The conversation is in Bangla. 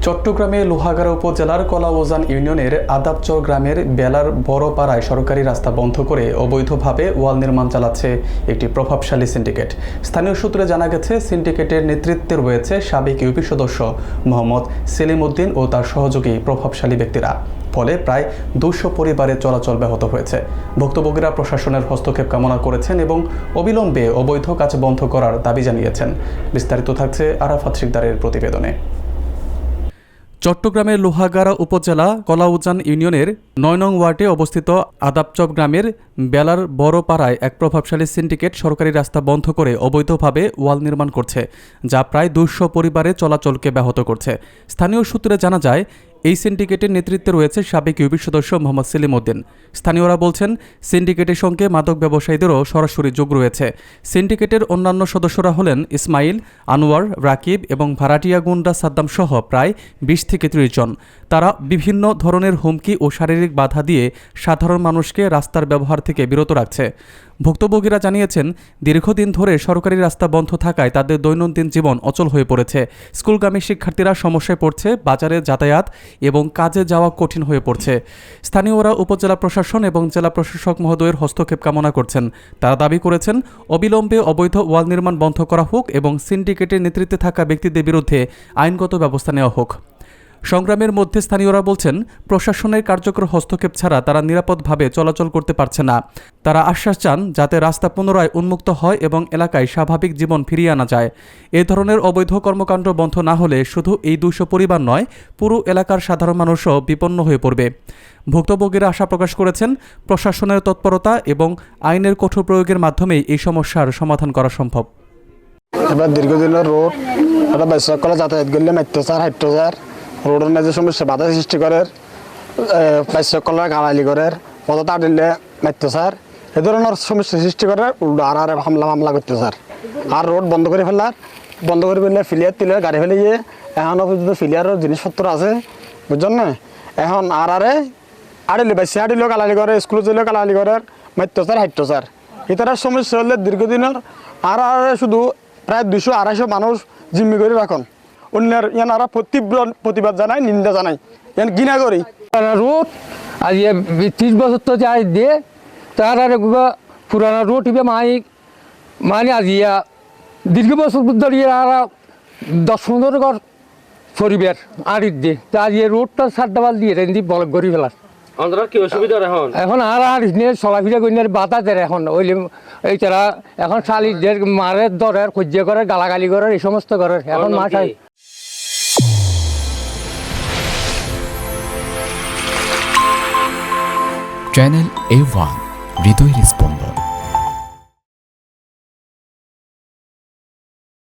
চট্টগ্রামে লোহাগাড়া উপজেলার কলাউজান ইউনিয়নের আদাবচর গ্রামের বেলার বড়পাড়ায় সরকারি রাস্তা বন্ধ করে অবৈধভাবে ওয়াল নির্মাণ চালাচ্ছে একটি প্রভাবশালী সিন্ডিকেট। স্থানীয় সূত্রে জানা গেছে, সিন্ডিকেটের নেতৃত্বে রয়েছে সাবেক ইউপি সদস্য মোহাম্মদ সেলিম উদ্দিন ও তার সহযোগী প্রভাবশালী ব্যক্তিরা। ফলে প্রায় 200 পরিবারের চলাচল ব্যাহত হয়েছে। ভুক্তভোগীরা প্রশাসনের হস্তক্ষেপ কামনা করেছেন এবং অবিলম্বে অবৈধ কাজ বন্ধ করার দাবি জানিয়েছেন। বিস্তারিত থাকছে আরাফাত শিকদারের প্রতিবেদনে। চট্টগ্রামের লোহাগাড়া উপজেলা কলাউজান ইউনিয়নের 9 নং ওয়ার্ডে অবস্থিত আদাবচর গ্রামের বেলার বড়পাড়ায় এক প্রভাবশালী সিন্ডিকেট সরকারি রাস্তা বন্ধ করে অবৈধভাবে ওয়াল নির্মাণ করছে, যা প্রায় 200 পরিবারের চলাচলকে ব্যাহত করছে। স্থানীয় সূত্রে জানা যায়, এই সিন্ডিকেটের নেতৃত্বে রয়েছে সাবেক ইউপি সদস্য মোহাম্মদ সেলিম উদ্দিন। স্থানীয়রা বলছেন, সিন্ডিকেটের সঙ্গে মাদক ব্যবসায়ীদেরও সরাসরি যোগ রয়েছে। সিন্ডিকেটের অন্যান্য সদস্যরা হলেন ইসমাইল, আনোয়ার, রাকিব এবং ভাড়াটিয়া গুন্ডা সাদ্দাম সহ প্রায় 20 থেকে 30 জন। তারা বিভিন্ন ধরনের হুমকি ও শারীরিক বাধা দিয়ে সাধারণ মানুষকে রাস্তার ব্যবহার থেকে বিরত রাখছে। ভুক্তভোগীরা জানিয়েছেন, দীর্ঘদিন ধরে সরকারি রাস্তা বন্ধ থাকায় তাদের দৈনন্দিন জীবন অচল হয়ে পড়েছে। স্কুলগামী শিক্ষার্থীরা সমস্যায় পড়ছে, বাজারে যাতায়াত এবং কাজে যাওয়া কঠিন হয়ে পড়ছে। স্থানীয়রা উপজেলা প্রশাসন এবং জেলা প্রশাসক মহোদয়ের হস্তক্ষেপ কামনা করছেন। তারা দাবি করেছেন, অবিলম্বে অবৈধ ওয়াল নির্মাণ বন্ধ করা হোক এবং সিন্ডিকেটের নেতৃত্বে থাকা ব্যক্তিদের বিরুদ্ধে আইনগত ব্যবস্থা নেওয়া হোক। সংগ্রামের মধ্যে স্থানীয়রা বলছেন, প্রশাসনের কার্যকর হস্তক্ষেপ ছাড়া তারা নিরাপদভাবে চলাচল করতে পারছে না। তারা আশ্বাস চান, যাতে রাস্তা পুনরায় উন্মুক্ত হয় এবং এলাকায় স্বাভাবিক জীবন ফিরিয়ে আনা যায়। এ ধরনের অবৈধ কর্মকাণ্ড বন্ধ না হলে শুধু এই 200 পরিবার নয়, পুরো এলাকার সাধারণ মানুষও বিপন্ন হয়ে পড়বে। ভুক্তভোগীরা আশা প্রকাশ করেছেন, প্রশাসনের তৎপরতা এবং আইনের কঠোর প্রয়োগের মাধ্যমেই এই সমস্যার সমাধান করা সম্ভব। এবার দীর্ঘদিনের রোড বাইসকলে যাতায়াত করলে হাইট্টোজার রোডের মাঝে সমস্যা বাধা সৃষ্টি করে, বাইসকলরা গালালি করে, পথতা দিলে মাইত্যসার এ ধরনের সমস্যা সৃষ্টি করে, আর হামলা করতে স্যার। আর রোড বন্ধ করে ফেললে ফিলিয়ার তিলিয়ার গাড়ি ফেলে গিয়ে এখনও পর্যন্ত ফিলিয়ারের জিনিসপত্র আছে, বুঝছেন না? এখন আড়িলে বাইসে আড়িলেও গালালি করে, স্কুলে যেলেও গালালি করে, মাইত্যসার হাইট্টোসার এটার সমস্যা হলে দীর্ঘদিনের আর শুধু প্রায় 200-250 মানুষ জিম্মি করে রাখুন। অন্যের ইয়ানারা তীব্র প্রতিবাদ জানায়, নিন্দা জানায়, ইয়ান ঘৃণা করি। রোড আজ 30 বছর তো যাই দিয়ে তার পুরানা রোড ইবে মানে আজ দীর্ঘ বছর ধরে আর 10-15 ঘর পরিবার আড়ির দিয়ে তা আজ রোডটা 4 ডাবাল দিয়ে রেন্দি বলক গড়ি ফেলার কি অসুবিধা এখন আর চলাফিরা করি বাধা দেয়। এখন ওইলে এই তারা এখন শালিদের মারের দরের সহ্য করে, গালাগালি করে, এই সমস্ত করে। এখন মাঠ চ্যানেল A1 হৃদয়ের স্পন্দন।